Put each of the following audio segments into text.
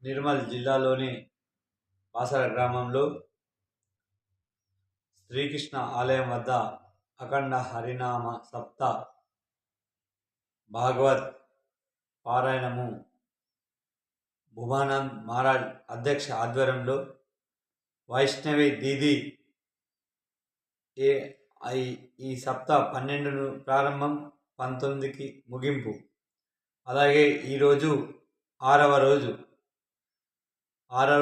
నిర్మల్ జిల్లాలోని బాసర గ్రామంలో శ్రీకృష్ణ ఆలయం వద్ద అఖండ హరినామ సప్త భాగవత్ పారాయణము భువానంద్ మహారాజ్ అధ్యక్ష ఆధ్వర్యంలో వైష్ణవి దీది ఈ సప్త 12 ప్రారంభం 19కి ముగింపు. అలాగే ఈరోజు 6వ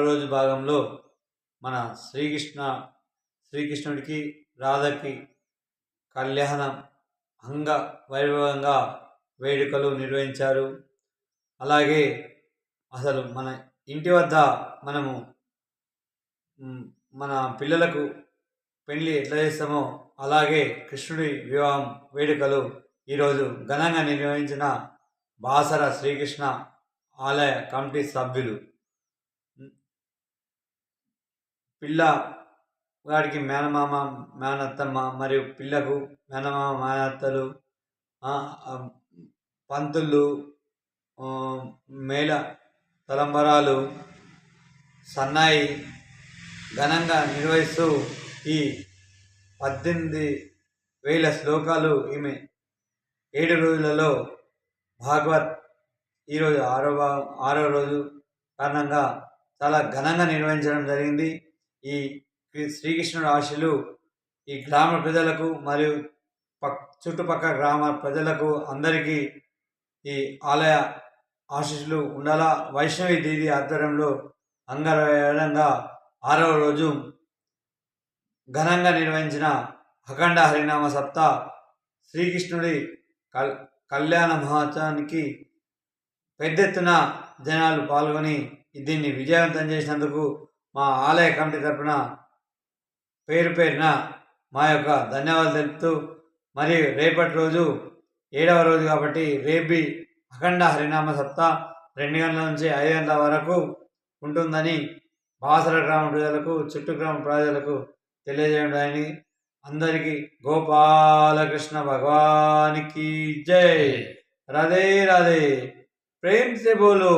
రోజు భాగంలో మన శ్రీకృష్ణుడికి రాధకి కళ్యాణం అంగ వైభవంగా వేడుకలు నిర్వహించారు. అలాగే అసలు మన ఇంటి వద్ద మనము మన పిల్లలకు పెళ్ళి ఎట్లా చేస్తామో అలాగే కృష్ణుడి వివాహం వేడుకలు ఈరోజు ఘనంగా నిర్వహించిన బాసర శ్రీకృష్ణ ఆలయ కమిటీ సభ్యులు. పిల్ల వాడికి మేనమామ మేనత్తమ్మ మరియు పిల్లకు మేనమామ మేనత్తలు, పంతులు, మేళ తలంబరాలు, సన్నాయి ఘనంగా నిర్వహిస్తూ ఈ 18,000 శ్లోకాలు ఈమె 7 రోజులలో భాగవత్ ఈరోజు 6వ రోజు కారణంగా చాలా ఘనంగా నిర్వహించడం జరిగింది. ఈ శ్రీకృష్ణుడి ఆశీస్సులు ఈ గ్రామ ప్రజలకు మరియు చుట్టుపక్కల గ్రామ ప్రజలకు అందరికీ ఈ ఆలయ ఆశీస్సులు ఉండాలా. వైష్ణవి దీది ఆధ్వర్యంలో అంగరంగ 6వ రోజు ఘనంగా నిర్వహించిన అఖండ హరినామ సప్త శ్రీకృష్ణుడి కళ్యాణ మహోత్సవానికి పెద్ద ఎత్తున జనాలు పాల్గొని దీన్ని విజయవంతం చేసినందుకు మా ఆలయ కమిటీ తరఫున పేరున మా యొక్క ధన్యవాదాలు తెలుపుతూ, మరియు రేపటి రోజు 7వ రోజు కాబట్టి రేపు అఖండ హరినామ సప్త 2 గంటల నుంచి 5 గంటల వరకు ఉంటుందని బాసర గ్రామ ప్రజలకు చుట్టూ గ్రామ ప్రజలకు తెలియజేయడానికి అందరికీ గోపాలకృష్ణ భగవానికి జై. రాధే రాధే. ప్రేమ్ సే బోలో.